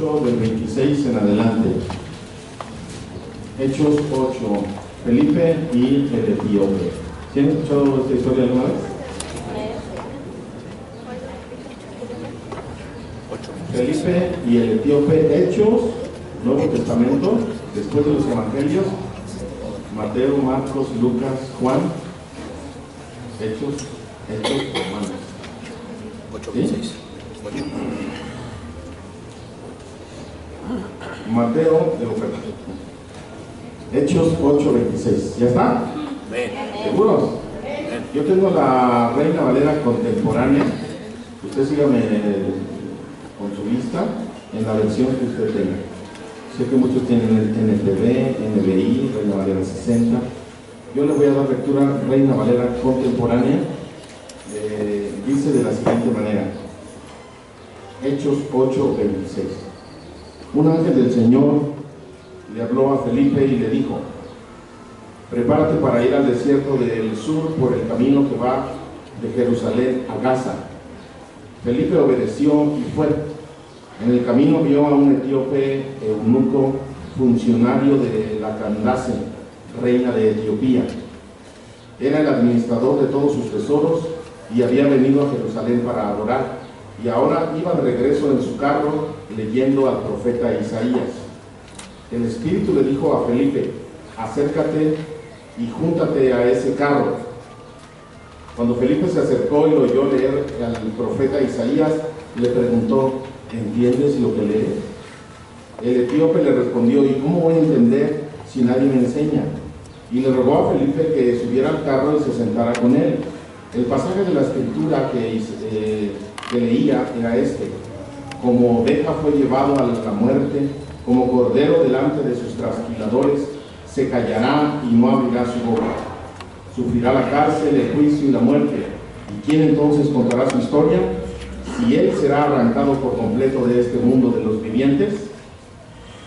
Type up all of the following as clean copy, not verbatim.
8, del 26 en adelante. Hechos 8, Felipe y el etíope. ¿Sí han escuchado esta historia alguna vez? Felipe y el etíope, Hechos, Nuevo Testamento, después de los Evangelios, Mateo, Marcos, Lucas, Juan, Hechos, Romanos. 8:26. Mateo, Hechos 8:26. ¿Ya está? ¿Seguros? Yo tengo la Reina Valera contemporánea. Usted sígame con su vista en la versión que usted tenga. Sé que muchos tienen NTV, NBI, Reina Valera 60. Yo le voy a dar lectura Reina Valera contemporánea. Dice de la siguiente manera: Hechos 8:26. Un ángel del Señor le habló a Felipe y le dijo: prepárate para ir al desierto del sur por el camino que va de Jerusalén a Gaza. Felipe obedeció y fue. En el camino vio a un etíope eunuco, funcionario de la Candace, reina de Etiopía. Era el administrador de todos sus tesoros y había venido a Jerusalén para adorar, y ahora iba de regreso en su carro leyendo al profeta Isaías. El Espíritu le dijo a Felipe: acércate y júntate a ese carro. Cuando Felipe se acercó y lo oyó leer al profeta Isaías, le preguntó: ¿entiendes lo que lees? El etíope le respondió: ¿y cómo voy a entender si nadie me enseña? Y le rogó a Felipe que subiera al carro y se sentara con él. El pasaje de la escritura que leía era este: como oveja fue llevado a la muerte, como cordero delante de sus trasquiladores, se callará y no abrirá su boca. Sufrirá la cárcel, el juicio y la muerte. ¿Y quién entonces contará su historia? Si él será arrancado por completo de este mundo de los vivientes.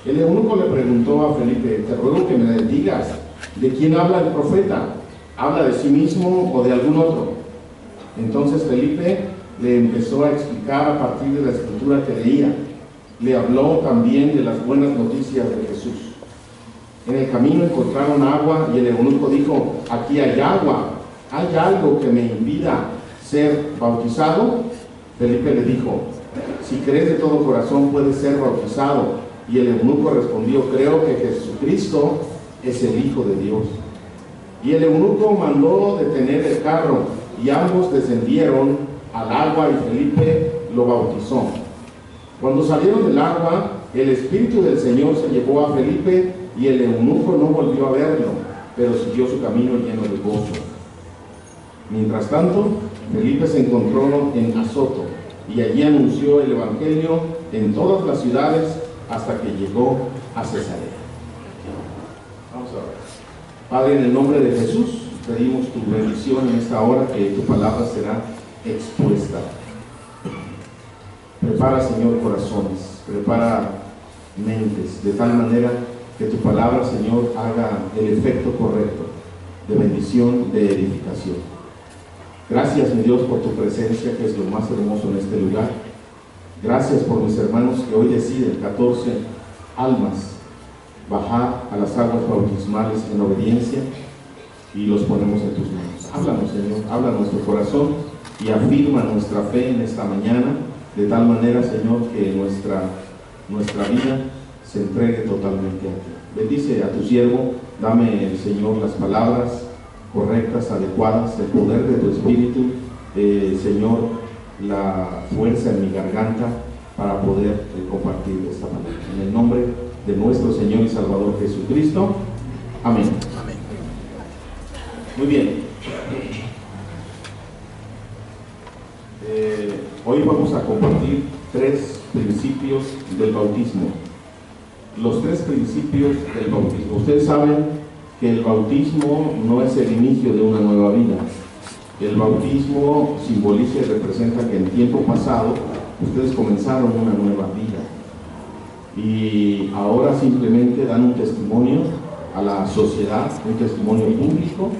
El eunuco le preguntó a Felipe: te ruego que me digas, ¿de quién habla el profeta? ¿Habla de sí mismo o de algún otro? Entonces Felipe le empezó a explicar a partir de la escritura que leía. Le habló también de las buenas noticias de Jesús. En el camino encontraron agua y el eunuco dijo: aquí hay agua, ¿hay algo que me impida ser bautizado? Felipe le dijo: si crees de todo corazón puedes ser bautizado. Y el eunuco respondió: creo que Jesucristo es el Hijo de Dios. Y el eunuco mandó detener el carro, y ambos descendieron al agua y Felipe lo bautizó. Cuando salieron del agua, el Espíritu del Señor se llevó a Felipe y el eunuco no volvió a verlo, pero siguió su camino lleno de gozo. Mientras tanto, Felipe se encontró en Azoto y allí anunció el Evangelio en todas las ciudades hasta que llegó a Cesarea. Vamos a ver. Padre, en el nombre de Jesús, pedimos tu bendición en esta hora, que tu palabra será expuesta. Prepara, Señor, corazones, prepara mentes, de tal manera que tu palabra, Señor, haga el efecto correcto de bendición, de edificación. Gracias, mi Dios, por tu presencia, que es lo más hermoso en este lugar. Gracias por mis hermanos que hoy deciden, 14 almas, bajar a las aguas bautismales en obediencia, y los ponemos en tus manos. Háblanos, Señor, habla nuestro corazón y afirma nuestra fe en esta mañana, de tal manera, Señor, que nuestra vida se entregue totalmente a ti. Bendice a tu siervo, dame, Señor, las palabras correctas, adecuadas, el poder de tu Espíritu, Señor, la fuerza en mi garganta para poder compartir esta palabra. En el nombre de nuestro Señor y Salvador Jesucristo. Amén. Amén. Muy bien. Hoy vamos a compartir 3 principios del bautismo. Los 3 principios del bautismo. Ustedes saben que el bautismo no es el inicio de una nueva vida. El bautismo simboliza y representa que en tiempo pasado ustedes comenzaron una nueva vida y ahora simplemente dan un testimonio a la sociedad, un testimonio público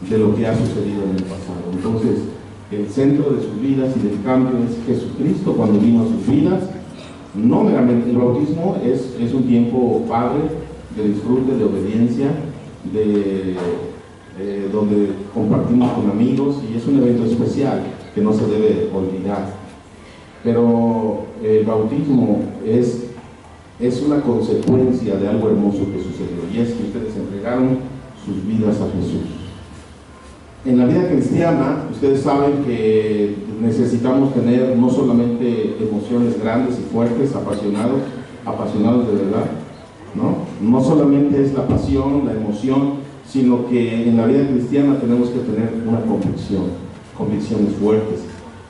de lo que ha sucedido en el pasado. Entonces, el centro de sus vidas y del cambio es Jesucristo cuando vino a sus vidas, No meramente, el bautismo es un tiempo padre de disfrute, de obediencia, donde compartimos con amigos, y es un evento especial que no se debe olvidar. Pero el bautismo es una consecuencia de algo hermoso que sucedió, y es que ustedes entregaron sus vidas a Jesús. En la vida cristiana, ustedes saben que necesitamos tener no solamente emociones grandes y fuertes, apasionados de verdad, no solamente es la pasión, la emoción, sino que en la vida cristiana tenemos que tener una convicciones fuertes,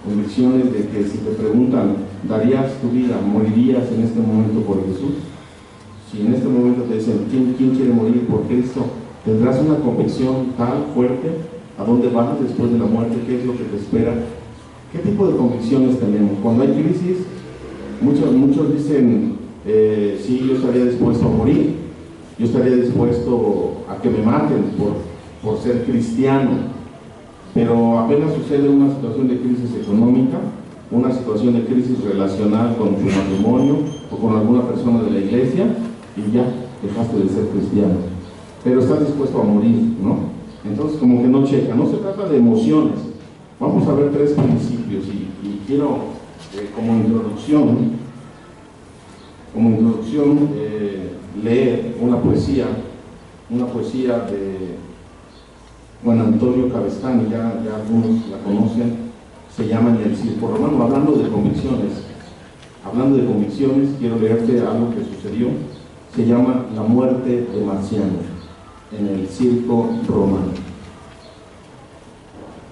convicciones de que si te preguntan, ¿darías tu vida, morirías en este momento por Jesús? Si en este momento te dicen, ¿quién quiere morir por Cristo? ¿Tendrás una convicción tal fuerte? ¿A dónde vas después de la muerte? ¿Qué es lo que te espera? ¿Qué tipo de convicciones tenemos? Cuando hay crisis, muchos dicen, sí, yo estaría dispuesto a morir, yo estaría dispuesto a que me maten por ser cristiano, pero apenas sucede una situación de crisis económica, una situación de crisis relacional con tu matrimonio o con alguna persona de la iglesia, y ya dejaste de ser cristiano, pero estás dispuesto a morir, ¿no? Entonces como que no checa, no se trata de emociones. Vamos a ver 3 principios y quiero como introducción leer una poesía de Juan Antonio Cabestany, ya algunos la conocen, se llama En el Circo Romano. Hablando de convicciones, quiero leerte algo que sucedió, se llama La muerte de Marciano, en el Circo Romano.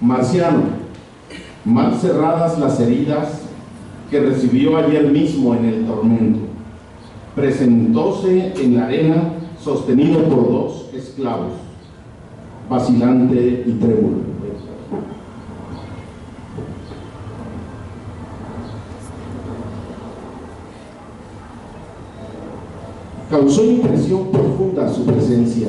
Marciano, mal cerradas las heridas que recibió ayer mismo en el tormento, presentóse en la arena sostenido por 2 esclavos, vacilante y trémulo. Causó impresión profunda su presencia.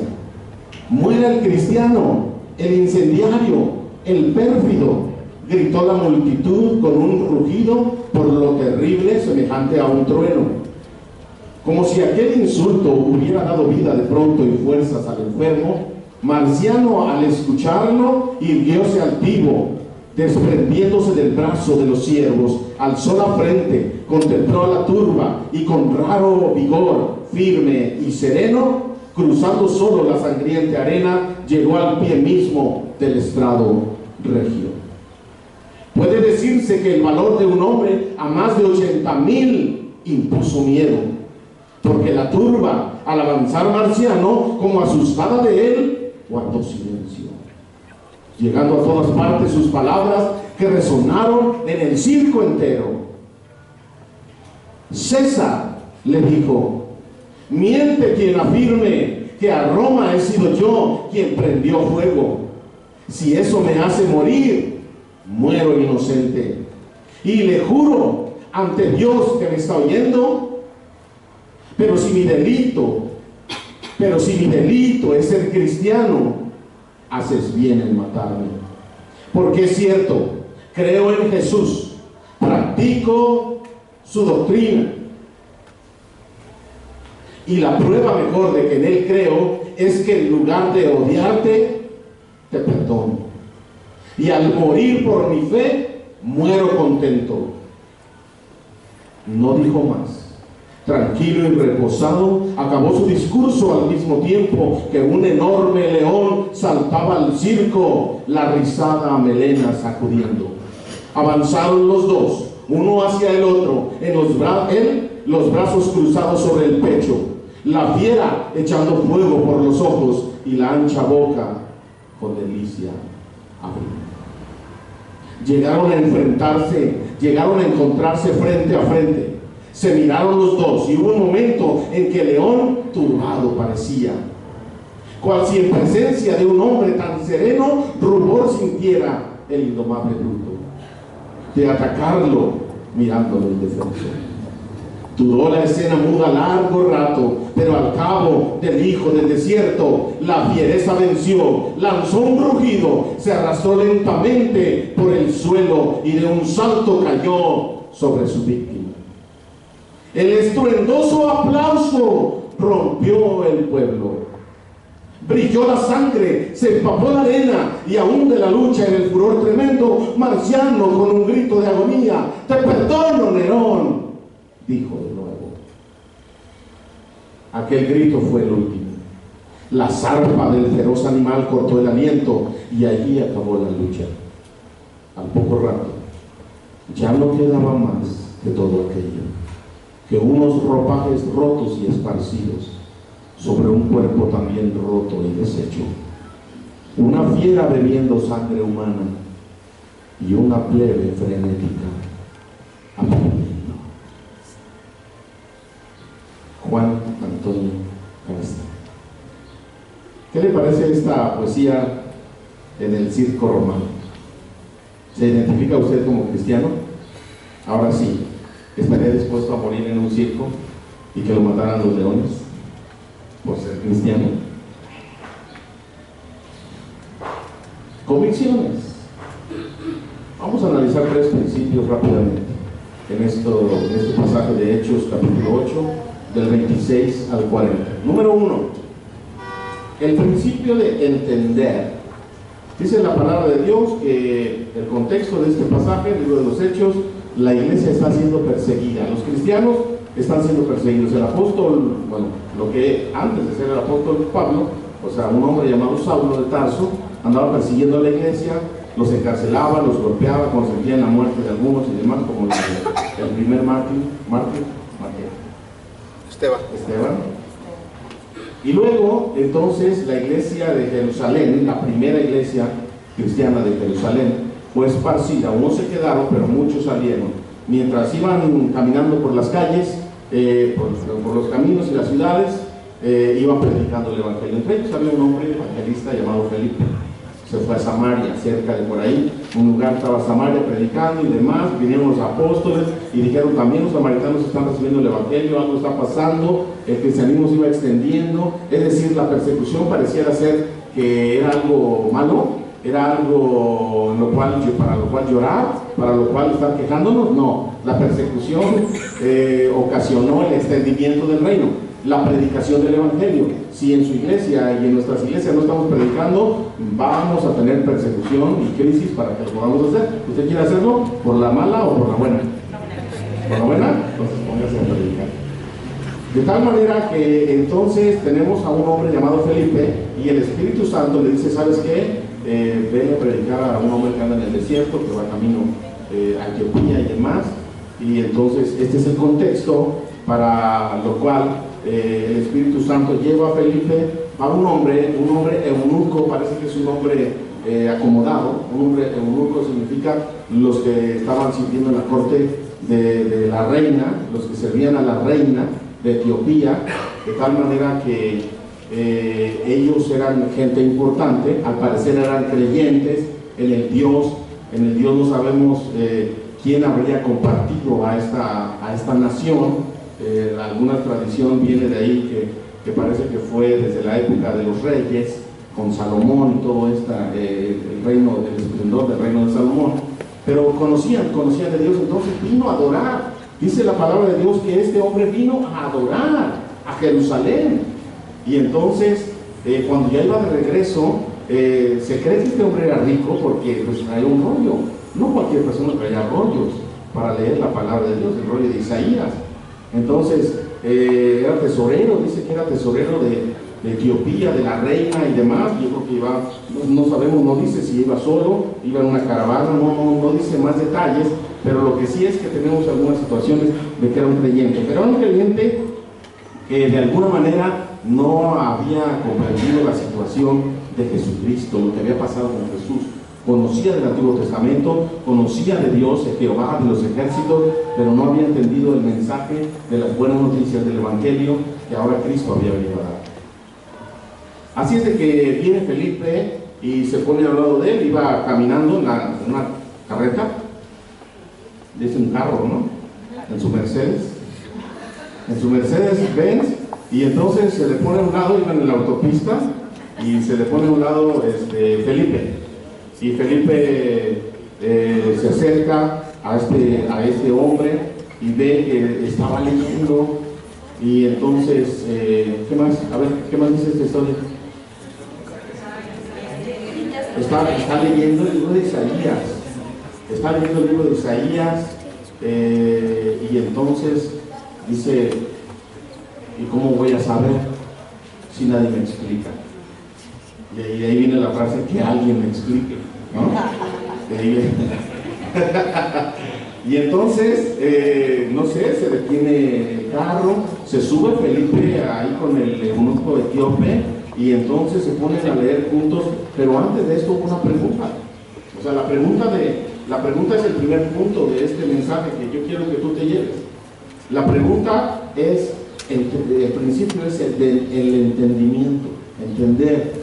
¡Muera el cristiano, el incendiario, el pérfido!, gritó la multitud con un rugido por lo terrible semejante a un trueno. Como si aquel insulto hubiera dado vida de pronto y fuerzas al enfermo, Marciano, al escucharlo, irguióse altivo, desprendiéndose del brazo de los siervos, alzó la frente, contempló a la turba y con raro vigor, firme y sereno, cruzando solo la sangrienta arena, llegó al pie mismo del estrado regio. Puede decirse que el valor de un hombre a más de 80,000 impuso miedo, porque la turba, al avanzar Marciano, como asustada de él, guardó silencio, llegando a todas partes sus palabras que resonaron en el circo entero. César, le dijo, miente quien afirme que a Roma he sido yo quien prendió fuego. Si eso me hace morir, muero inocente. Y le juro ante Dios que me está oyendo, pero si mi delito es ser cristiano, haces bien en matarme. Porque es cierto, creo en Jesús, practico su doctrina, y la prueba mejor de que en Él creo es que en lugar de odiarte, te perdono. Y al morir por mi fe, muero contento. No dijo más. Tranquilo y reposado, acabó su discurso al mismo tiempo que un enorme león saltaba al circo, la rizada melena sacudiendo. Avanzaron los 2, uno hacia el otro, él los brazos cruzados sobre el pecho, la fiera echando fuego por los ojos y la ancha boca con delicia abrida. Llegaron a encontrarse frente a frente. Se miraron los 2 y hubo un momento en que el león turbado parecía, cual si en presencia de un hombre tan sereno rubor sintiera el indomable bruto, de atacarlo mirándolo indefenso. Duró la escena muda largo rato, pero al cabo del hijo del desierto, la fiereza venció, lanzó un rugido, se arrastró lentamente por el suelo y de un salto cayó sobre su víctima. El estruendoso aplauso rompió el pueblo. Brilló la sangre, se empapó la arena, y aún de la lucha en el furor tremendo, Marciano con un grito de agonía: te perdono, Nerón, dijo de nuevo. Aquel grito fue el último. La zarpa del feroz animal cortó el aliento y allí acabó la lucha. Al poco rato ya no quedaba más que todo aquello, que unos ropajes rotos y esparcidos sobre un cuerpo también roto y deshecho, una fiera bebiendo sangre humana y una plebe frenética aplaudiendo. Juan Antonio Casta. ¿Qué le parece esta poesía en el circo romano? ¿Se identifica usted como cristiano? Ahora sí, ¿estaría dispuesto a morir en un circo y que lo mataran los leones por ser cristiano? Convicciones. Vamos a analizar 3 principios rápidamente en este pasaje de Hechos capítulo 8 del 26 al 40. Número 1, el principio de entender. Dice la palabra de Dios que el contexto de este pasaje, el libro de los Hechos, la iglesia está siendo perseguida, los cristianos están siendo perseguidos. El apóstol, bueno, lo que antes de ser el apóstol Pablo, o sea, un hombre llamado Saulo de Tarso, andaba persiguiendo a la iglesia, los encarcelaba, los golpeaba, consentían la muerte de algunos y demás, como el primer mártir, Esteban. Y luego, entonces, la iglesia de Jerusalén, la primera iglesia cristiana de Jerusalén, fue esparcida. Unos se quedaron, pero muchos salieron. Mientras iban caminando por las calles, por los caminos y las ciudades, iban predicando el evangelio. Entre ellos había un hombre evangelista llamado Felipe. Se fue a Samaria, cerca de por ahí, un lugar estaba Samaria predicando y demás. Vinieron los apóstoles y dijeron: también los samaritanos están recibiendo el evangelio, algo está pasando, el cristianismo se iba extendiendo. Es decir, la persecución pareciera ser que era algo malo, era algo para lo cual llorar, para lo cual estar quejándonos. No, la persecución ocasionó el extendimiento del reino, la predicación del evangelio. Si en su iglesia y en nuestras iglesias no estamos predicando, vamos a tener persecución y crisis para que lo podamos hacer. ¿Usted quiere hacerlo por la mala o por la buena? ¿Por la buena? Entonces póngase a predicar. De tal manera que entonces tenemos a un hombre llamado Felipe, y el Espíritu Santo le dice: ¿sabes qué? Ven a predicar a un hombre que anda en el desierto, que va camino a Etiopía y demás. Y entonces este es el contexto para lo cual el Espíritu Santo lleva a Felipe a un hombre eunuco. Parece que es un hombre acomodado. Un hombre eunuco significa los que estaban sirviendo en la corte de la reina, los que servían a la reina de Etiopía, de tal manera que ellos eran gente importante. Al parecer eran creyentes en el Dios no sabemos quién habría compartido a esta nación. Alguna tradición viene de ahí que parece que fue desde la época de los reyes, con Salomón y todo el esplendor del reino de Salomón. Pero conocían de Dios, entonces vino a adorar. Dice la palabra de Dios que este hombre vino a adorar a Jerusalén. Y entonces, cuando ya iba de regreso, se cree que este hombre era rico porque pues traía un rollo. No cualquier persona traía rollos para leer la palabra de Dios, el rollo de Isaías. Entonces, era tesorero, dice que era tesorero de Etiopía, de la reina y demás. Yo creo que iba, no sabemos, no dice si iba solo, iba en una caravana, no dice más detalles, pero lo que sí es que tenemos algunas situaciones de que era un creyente. Pero era un creyente que de alguna manera no había comprendido la situación de Jesucristo, lo que había pasado con Jesús. Conocía del Antiguo Testamento, conocía de Dios, de Jehová, de los ejércitos, pero no había entendido el mensaje de las buenas noticias del Evangelio que ahora Cristo había venido a dar. Así es de que viene Felipe y se pone al lado de él. Iba caminando en una carreta, dice un carro, ¿no? En su Mercedes-Benz, y entonces se le pone a un lado, iba en la autopista, y se le pone a un lado Felipe. Y Felipe se acerca a este hombre y ve que estaba leyendo, y entonces, ¿qué más? A ver, ¿qué más dice esta historia? Está leyendo el libro de Isaías, y entonces dice, ¿y cómo voy a saber si nadie me explica? Y ahí viene la frase, que alguien me explique, ¿no? Y entonces, no sé, se detiene el carro, se sube Felipe ahí con el eunuco etíope, y entonces se ponen a leer juntos, pero antes de esto hubo una pregunta. O sea, la pregunta es el primer punto de este mensaje que yo quiero que tú te lleves. La pregunta es, el principio es el entendimiento, entender.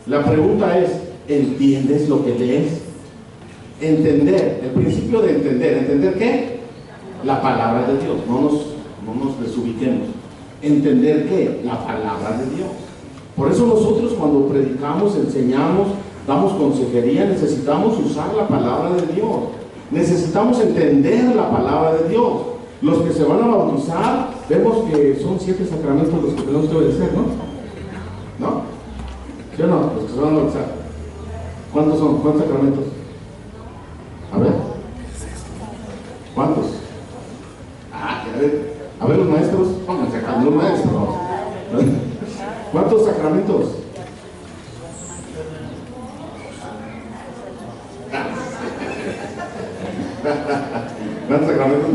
La pregunta es, ¿entiendes lo que lees? Entender, el principio de entender. ¿Entender qué? La palabra de Dios. No nos desubiquemos. ¿Entender qué? La palabra de Dios. Por eso nosotros cuando predicamos, enseñamos, damos consejería, necesitamos usar la palabra de Dios. Necesitamos entender la palabra de Dios. Los que se van a bautizar, vemos que son 7 sacramentos los que tenemos que obedecer, ¿no? ¿No? ¿Sí o no? Los que se van a bautizar. ¿Cuántos son? ¿Cuántos sacramentos? A ver. ¿Cuántos? A ver los maestros. Pónganse acá, los maestros. ¿Cuántos sacramentos? ¿Cuántos sacramentos?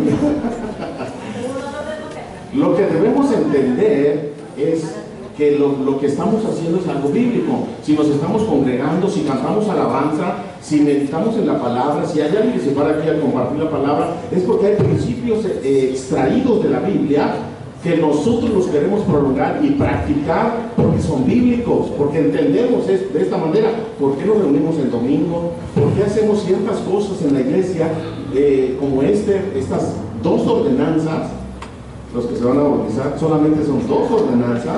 Lo que debemos entender es que lo que estamos haciendo es algo bíblico. Si nos estamos congregando, si cantamos alabanza, si meditamos en la palabra, si hay alguien que se para aquí a compartir la palabra, es porque hay principios extraídos de la Biblia que nosotros los queremos prolongar y practicar porque son bíblicos, porque entendemos de esta manera. ¿Por qué nos reunimos el domingo? ¿Por qué hacemos ciertas cosas en la iglesia como estas 2 ordenanzas? Los que se van a bautizar solamente son 2 ordenanzas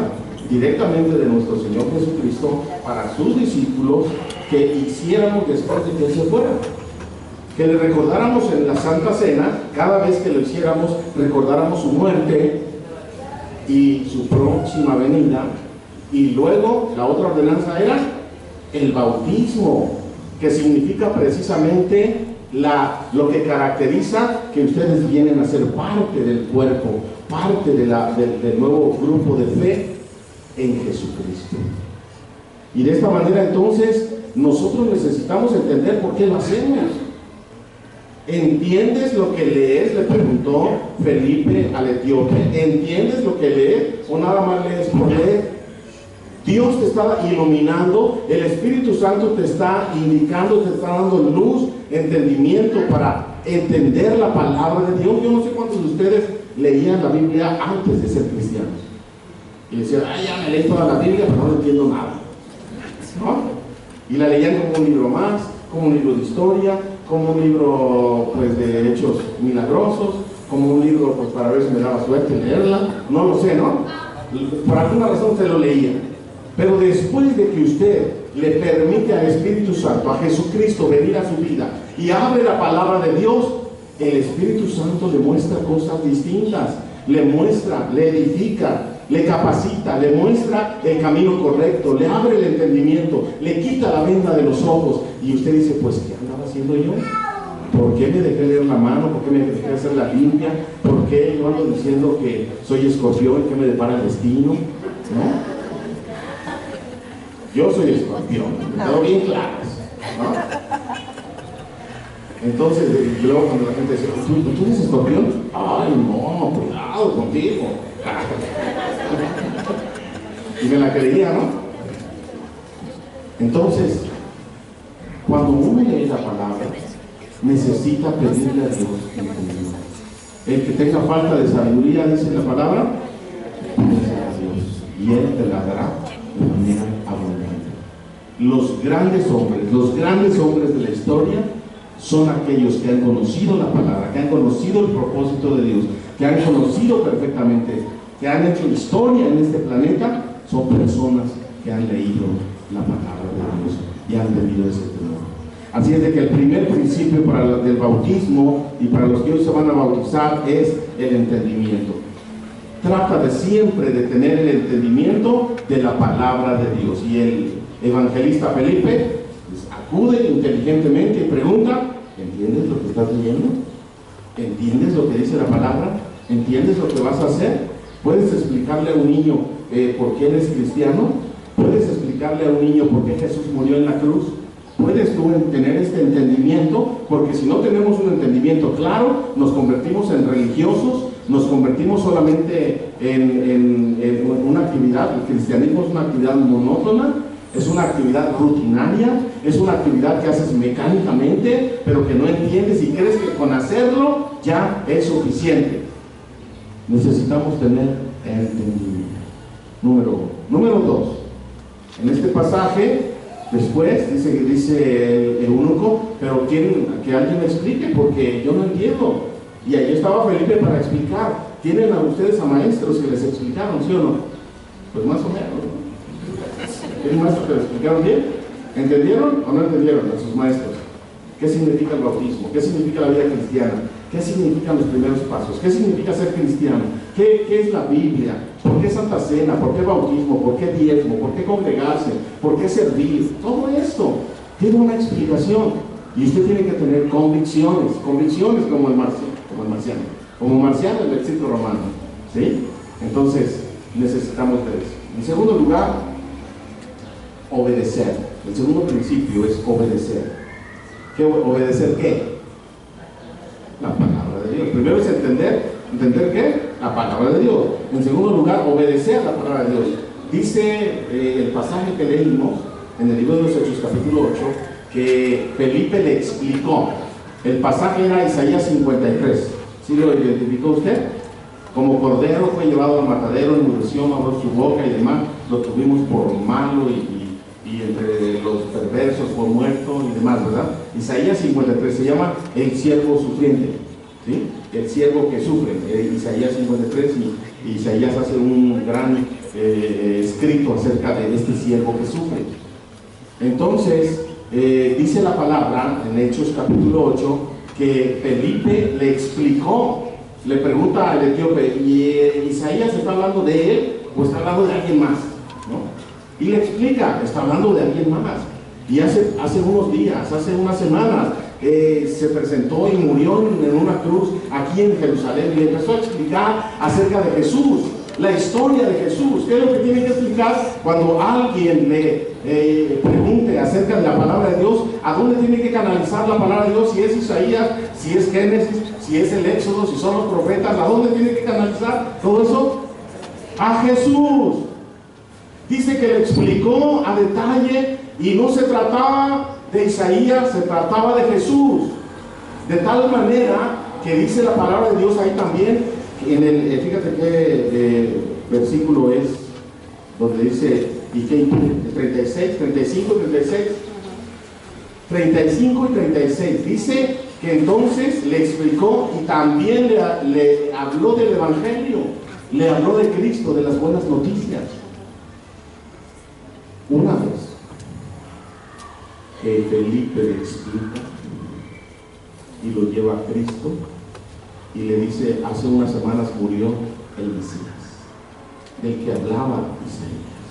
directamente de nuestro Señor Jesucristo para sus discípulos, que hiciéramos después de que Él se fuera. Que le recordáramos en la Santa Cena, cada vez que lo hiciéramos, recordáramos su muerte y su próxima venida. Y luego la otra ordenanza era el bautismo, que significa precisamente lo que caracteriza que ustedes vienen a ser parte del cuerpo, parte del nuevo grupo de fe en Jesucristo. Y de esta manera entonces nosotros necesitamos entender por qué lo hacemos. ¿Entiendes lo que lees?, le preguntó Felipe al etíope. ¿Entiendes lo que lees o nada más lees por leer? Dios te está iluminando, el Espíritu Santo te está indicando, te está dando luz, entendimiento para entender la palabra de Dios. Yo no sé cuántos de ustedes leían la Biblia antes de ser cristianos y decían, ya me leí toda la Biblia pero no entiendo nada, ¿no? Y la leían como un libro más, como un libro de historia, como un libro pues de hechos milagrosos, como un libro pues para ver si me daba suerte leerla, no lo sé, ¿no? Por alguna razón usted lo leía. Pero después de que usted le permite al Espíritu Santo, a Jesucristo, venir a su vida y abre la palabra de Dios, el Espíritu Santo le muestra cosas distintas, le muestra, le edifica, le capacita, le muestra el camino correcto, le abre el entendimiento, le quita la venda de los ojos, y usted dice, pues, ¿qué andaba haciendo yo? ¿Por qué me dejé leer la mano? ¿Por qué me dejé hacer la limpia? ¿Por qué yo ando diciendo que soy escorpión y que me depara el destino? ¿No? Yo soy escorpión, me quedo bien claras, ¿no? Entonces, luego cuando la gente dice, ¿tú eres escorpión? Ay, no, cuidado contigo. Y me la creía, ¿no? Entonces, cuando uno lee la palabra, necesita pedirle a Dios entendimiento. El que tenga falta de sabiduría, dice la palabra, pídele a Dios y Él te la dará de manera abundante. Los grandes hombres de la historia son aquellos que han conocido la palabra, que han conocido el propósito de Dios, que han conocido perfectamente, que han hecho historia en este planeta. Son personas que han leído la palabra de Dios y han tenido ese temor. Así es de que el primer principio del bautismo y para los que hoy se van a bautizar es el entendimiento. Trata de siempre de tener el entendimiento de la palabra de Dios. Y el evangelista Felipe acude inteligentemente y pregunta: ¿entiendes lo que estás leyendo? ¿Entiendes lo que dice la palabra? ¿Entiendes lo que vas a hacer? ¿Puedes explicarle a un niño por qué eres cristiano? ¿Puedes explicarle a un niño por qué Jesús murió en la cruz? ¿Puedes tú tener este entendimiento? Porque si no tenemos un entendimiento claro, nos convertimos en religiosos, nos convertimos solamente en una actividad. El cristianismo es una actividad monótona, es una actividad rutinaria, es una actividad que haces mecánicamente, pero que no entiendes y crees que con hacerlo ya es suficiente. Necesitamos tener entendimiento. Número 2. En este pasaje, después dice el eunuco: pero quieren que alguien me explique porque yo no entiendo. Y ahí estaba Felipe para explicar. ¿Tienen a ustedes a maestros que les explicaron, sí o no? Pues más o menos, ¿no? ¿Tienen maestros que les explicaron bien? ¿Entendieron o no entendieron a sus maestros? ¿Qué significa el bautismo? ¿Qué significa la vida cristiana? ¿Qué significan los primeros pasos? ¿Qué significa ser cristiano? ¿Qué es la Biblia? ¿Por qué Santa Cena? ¿Por qué bautismo? ¿Por qué diezmo? ¿Por qué congregarse? ¿Por qué servir? Todo esto tiene una explicación. Y usted tiene que tener convicciones como Marciano en el ciclo romano. ¿Sí? Entonces, necesitamos de eso. En segundo lugar, obedecer. El segundo principio es obedecer. ¿Obedecer qué? La palabra de Dios. Primero es entender qué, la palabra de Dios. En segundo lugar, obedecer la palabra de Dios. Dice el pasaje que leímos en el libro de los Hechos, capítulo 8, que Felipe le explicó. El pasaje era Isaías 53. ¿Sí lo identificó usted? Como cordero fue llevado al matadero, enmudeció, no abrió su boca y demás. Lo tuvimos por malo y entre los perversos fue muerto y demás, ¿verdad? Isaías 53 se llama el siervo sufriente, ¿sí? El siervo que sufre. Isaías 53, y Isaías hace un gran escrito acerca de este siervo que sufre. Entonces, dice la palabra en Hechos capítulo 8 que Felipe le explicó, le pregunta al etíope: ¿y Isaías está hablando de él o está hablando de alguien más? ¿No? Y le explica: está hablando de alguien más. Y hace unos días, hace unas semanas, se presentó y murió en una cruz aquí en Jerusalén, y le empezó a explicar acerca de Jesús, la historia de Jesús. ¿Qué es lo que tiene que explicar cuando alguien le pregunte acerca de la palabra de Dios? ¿A dónde tiene que canalizar la palabra de Dios? Si es Isaías, si es Génesis, si es el Éxodo, si son los profetas, ¿a dónde tiene que canalizar todo eso? A Jesús. Dice que le explicó a detalle, y no se trataba de Isaías, se trataba de Jesús. De tal manera que dice la palabra de Dios ahí también, fíjate qué versículo es, donde dice, ¿y qué? 36, 35 y 36. 35 y 36. Dice que entonces le explicó y también le habló del Evangelio, le habló de Cristo, de las buenas noticias. Una vez que Felipe le explica y lo lleva a Cristo y le dice: hace unas semanas murió el Mesías, del que hablaba Isaías,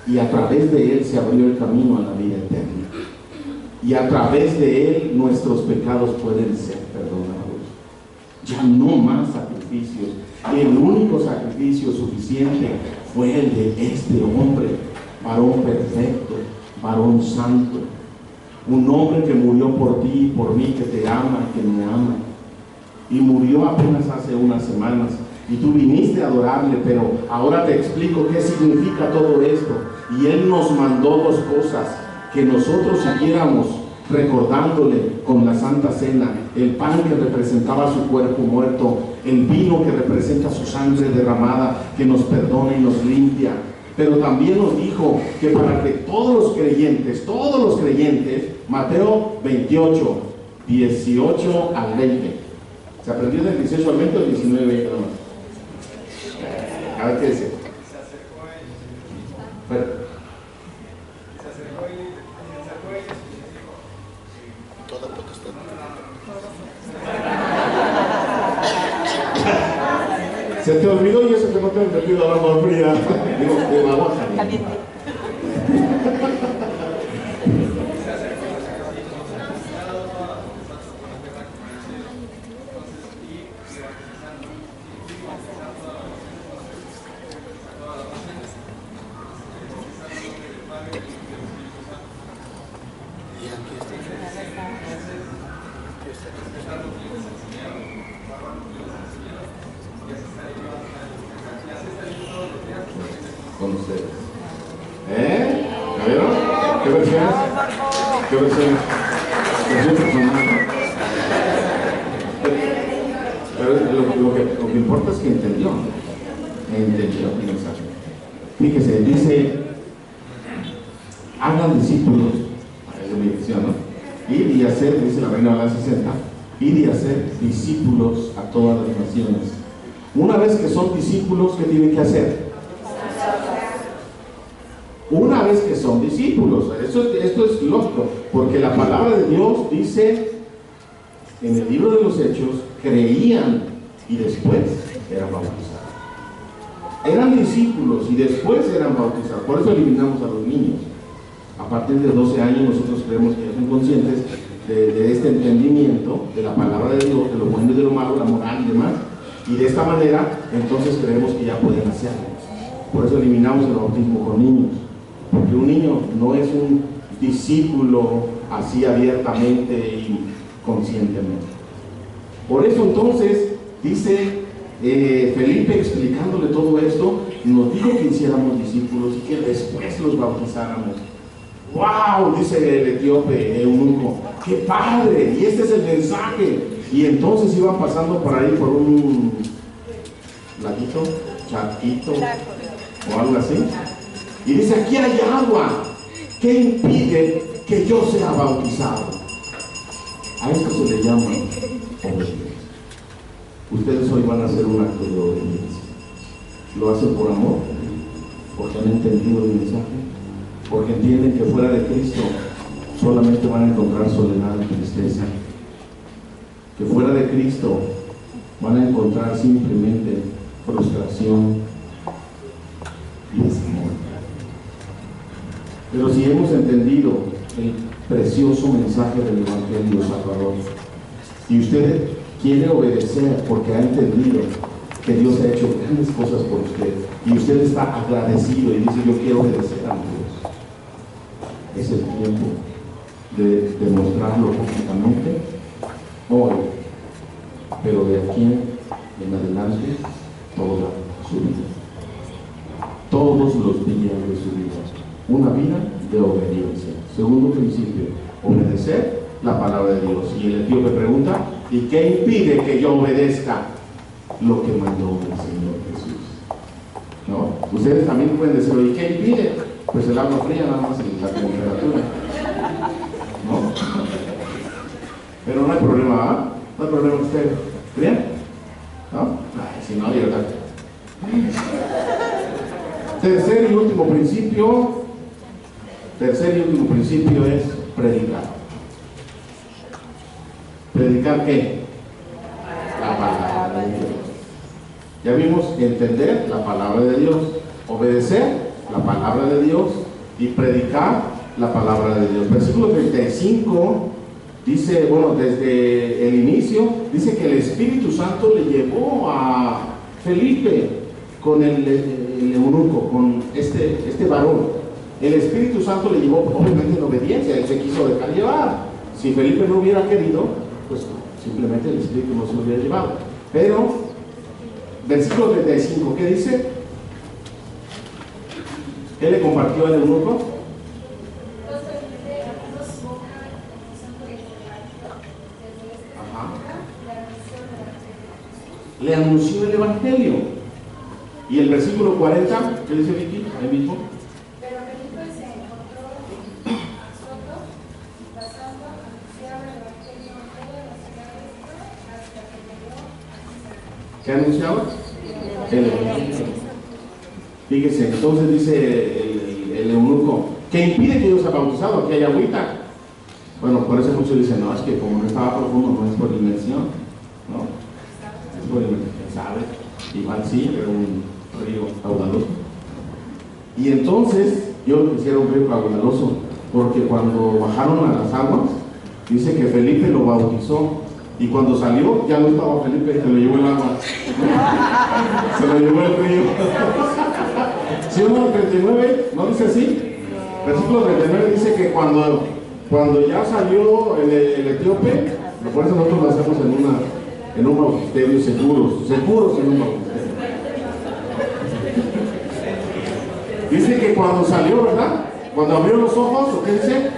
y a través de él se abrió el camino a la vida eterna, y a través de él nuestros pecados pueden ser perdonados. Ya no más sacrificios. El único sacrificio suficiente fue el de este hombre, varón perfecto, varón santo, un hombre que murió por ti y por mí, que te ama y que me ama, y murió apenas hace unas semanas, y tú viniste a adorarle. Pero ahora te explico qué significa todo esto. Y él nos mandó dos cosas: que nosotros siguiéramos recordándole con la Santa Cena, el pan que representaba su cuerpo muerto, el vino que representa su sangre derramada, que nos perdona y nos limpia. Pero también nos dijo que para que todos los creyentes, Mateo 28, 18 al 20. ¿Se aprendió del 18 al 20 o del 19 al 20 nomás? A ver qué dice. y eso que no te he metido al agua fría. Digo, de agua caliente. Con ustedes. ¿Ya vieron? ¿Qué versión es? ¿Qué versión es? ¿Versión personal? Pero lo que importa es que entendió el mensaje. Fíjese, dice, hagan discípulos, es mi dicción, ¿no? Ir y hacer, dice la Reina Valera 60, ir y hacer discípulos a todas las naciones. Una vez que son discípulos, ¿qué tienen que hacer? Una vez que son discípulos, esto es lógico, porque la palabra de Dios dice en el libro de los Hechos, creían y después eran bautizados. Eran discípulos y después eran bautizados. Por eso eliminamos a los niños. A partir de 12 años nosotros creemos que ya son conscientes de este entendimiento de la palabra de Dios, de lo bueno y de lo malo, la moral y demás, y de esta manera entonces creemos que ya pueden hacerlo. Por eso eliminamos el bautismo con niños, porque un niño no es un discípulo así abiertamente y conscientemente. Por eso entonces dice Felipe, explicándole todo esto, nos dijo que hiciéramos discípulos y que después los bautizáramos. ¡Wow! Dice el etíope eunuco, ¡qué padre! Y este es el mensaje. Y entonces iban pasando por ahí por un laguito, charquito o algo así, y dice, aquí hay agua, ¿qué impide que yo sea bautizado? A esto se le llama obediencia. Ustedes hoy van a hacer un acto de obediencia. ¿Lo hacen por amor? ¿Porque han entendido el mensaje? ¿Porque entienden que fuera de Cristo solamente van a encontrar soledad y tristeza? Que fuera de Cristo van a encontrar simplemente frustración y desamor. Pero si hemos entendido el precioso mensaje del Evangelio Salvador y usted quiere obedecer porque ha entendido que Dios ha hecho grandes cosas por usted y usted está agradecido y dice, yo quiero obedecer a Dios, es el tiempo de demostrarlo públicamente hoy, pero de aquí en adelante toda su vida, todos los días de su vida, una vida de obediencia. Segundo principio, obedecer la palabra de Dios. Y el etíope pregunta, ¿y qué impide que yo obedezca lo que mandó el Señor Jesús? ¿No? Ustedes también pueden decir, ¿y qué impide? Pues el agua fría, nada más en la temperatura, ¿no? Pero no hay problema, ¿ah? No hay problema que ustedes crean, ¿no? Ay, si no, de verdad. Tercer y último principio es predicar. ¿Predicar qué? La palabra de Dios. Ya vimos entender la palabra de Dios, obedecer la palabra de Dios y predicar la palabra de Dios. Versículo 35 dice, bueno, desde el inicio, dice que el Espíritu Santo le llevó a Felipe con el eunuco, con este varón. El Espíritu Santo le llevó obviamente en obediencia, él se quiso dejar llevar. Si Felipe no hubiera querido, pues simplemente el Espíritu no se lo hubiera llevado. Pero, versículo 35, ¿qué dice? ¿Qué le compartió al eunuco? Ajá. Le anunció el Evangelio. Y el versículo 40, ¿qué dice Vicky? Ahí mismo. Pero Felipe se encontró nosotros pasando, anunciaba el Evangelio en todas las ciudades hasta que llegó a Cesarea. ¿Qué anunciaba? El Evangelio. Fíjese, entonces dice el eunuco, ¿qué impide que yo sea bautizado? Aquí hay agüita. Bueno, por eso muchos dicen, no, es que como no estaba profundo, no es por inmersión, ¿no? Es por inmersión, ¿sabe? igual sí, era un río caudaloso. Y entonces yo lo quisiera un río caudaloso, porque cuando bajaron a las aguas, dice que Felipe lo bautizó, y cuando salió ya no estaba Felipe, se lo llevó el agua. Se lo llevó el río. ¿Sí o no? 39, ¿no dice así? Versículo 39 dice que cuando ya salió el etíope, por eso nosotros lo hacemos en un bautisterio seguros en un bautisterio. Dice que cuando salió, ¿verdad? Cuando abrió los ojos, ¿o qué dice?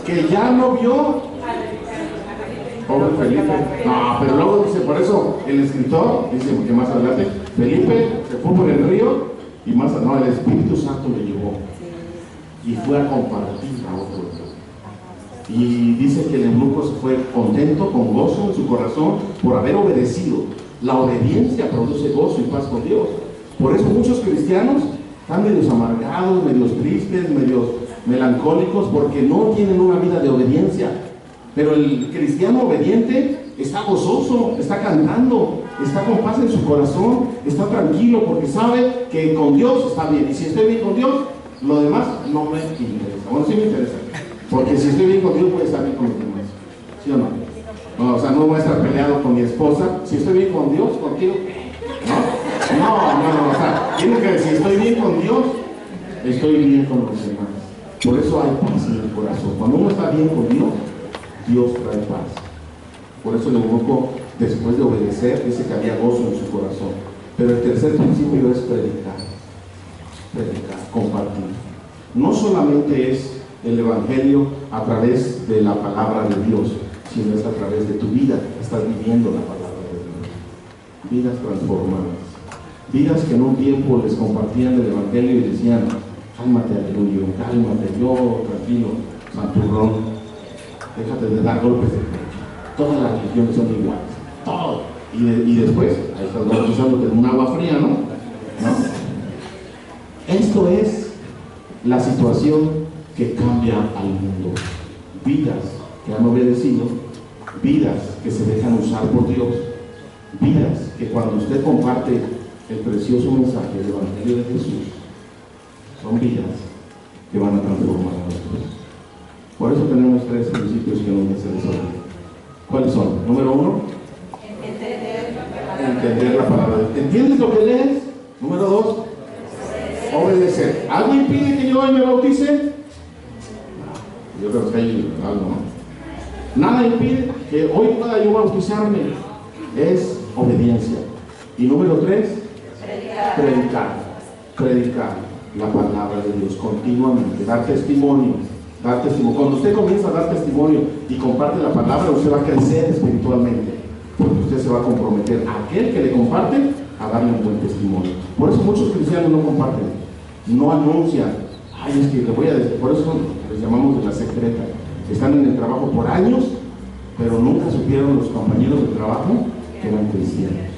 Que ya no vio. Pobre Felipe. No, pero luego dice, por eso el escritor dice que más adelante, Felipe se fue por el río y más, no, el Espíritu Santo le llevó y fue a compartir a otro. Y dice que el eunuco se fue contento, con gozo en su corazón por haber obedecido. La obediencia produce gozo y paz con Dios. Por eso muchos cristianos están medios amargados, medios tristes, medios melancólicos, porque no tienen una vida de obediencia. Pero el cristiano obediente está gozoso, está cantando, está con paz en su corazón, está tranquilo porque sabe que con Dios está bien. Y si estoy bien con Dios, lo demás no me interesa. Bueno, sí me interesa, porque si estoy bien con Dios, voy a estar bien con los demás. ¿Sí o no? No, o sea, no voy a estar peleado con mi esposa. Si estoy bien con Dios, contigo, no, o sea, tiene que decir, si estoy bien con Dios, estoy bien con los demás. Por eso hay paz en el corazón. Cuando uno está bien con Dios, Dios trae paz. Por eso el eunuco, después de obedecer, dice que había gozo en su corazón. Pero el tercer principio es predicar, compartir. No solamente es el evangelio a través de la palabra de Dios, sino es a través de tu vida. Estás viviendo la palabra de Dios. Vidas transformadas. Vidas que en un tiempo les compartían el evangelio y decían, cálmate, aleluya, cálmate, yo tranquilo, santurrón, déjate de dar golpes de pecho. Todas las religiones son iguales, todo. Y después, ahí estás bautizándote en un agua fría, ¿no? Esto es la situación que cambia al mundo. Vidas que han obedecido, vidas que se dejan usar por Dios, vidas que cuando usted comparte el precioso mensaje del Evangelio de Jesús, son vidas que van a transformar a nosotros. Por eso tenemos tres principios que no se les olviden. ¿Cuáles son? Número uno, entender la palabra de Dios. ¿Entiendes lo que lees? Número dos, obedecer. ¿Algo impide que yo hoy me bautice? Yo creo que hay algo, ¿no? Nada impide que hoy pueda yo bautizarme. Es obediencia. Y número tres, predicar la palabra de Dios continuamente, dar testimonio. Cuando usted comienza a dar testimonio y comparte la palabra, usted va a crecer espiritualmente, porque usted se va a comprometer a aquel que le comparte a darle un buen testimonio. Por eso muchos cristianos no comparten, no anuncian. Ay, es que le voy a decir, por eso les llamamos de la secreta. Están en el trabajo por años, pero nunca supieron los compañeros de trabajo que eran cristianos.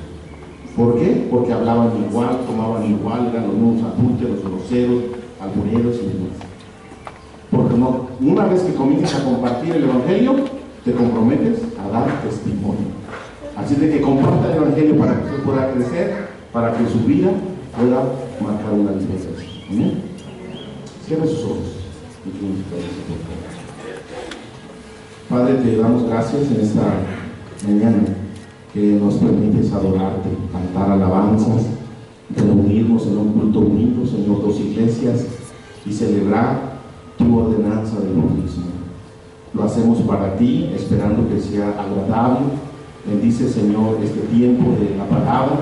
¿Por qué? Porque hablaban igual, tomaban igual, eran los mismos adúlteros, groseros, albureros y demás. Porque no, una vez que comienzas a compartir el Evangelio, te comprometes a dar testimonio. Así de que comparta el Evangelio para que usted pueda crecer, para que su vida pueda marcar una diferencia. ¿Amén? Cierre sus ojos. Padre, te damos gracias en esta mañana que nos permites adorarte, cantar alabanzas, reunirnos en un culto unido, Señor, dos iglesias, y celebrar tu ordenanza del bautismo. Lo hacemos para ti, esperando que sea agradable. Bendice, Señor, este tiempo de la palabra,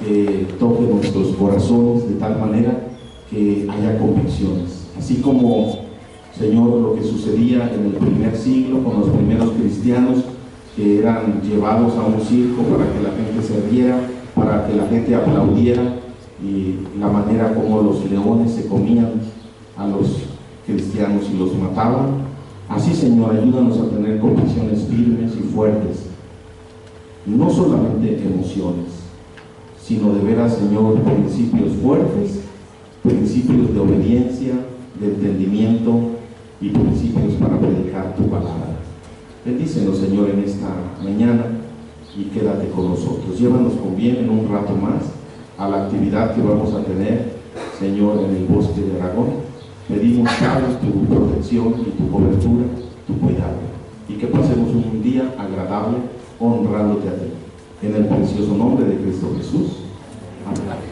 que toque nuestros corazones de tal manera que haya convicciones. Así como, Señor, lo que sucedía en el primer siglo con los primeros cristianos, que eran llevados a un circo para que la gente se riera, para que la gente aplaudiera, y la manera como los leones se comían a los cristianos y los mataban. Así, Señor, ayúdanos a tener convicciones firmes y fuertes, no solamente emociones, sino de veras, Señor, principios fuertes, principios de obediencia, de entendimiento y principios para predicar tu palabra. Bendícenos, Señor, en esta mañana, y quédate con nosotros. Llévanos con bien en un rato más a la actividad que vamos a tener, Señor, en el bosque de Aragón. Pedimos, Padre, tu protección y tu cobertura, tu cuidado, y que pasemos un día agradable honrándote a ti. En el precioso nombre de Cristo Jesús. Amén.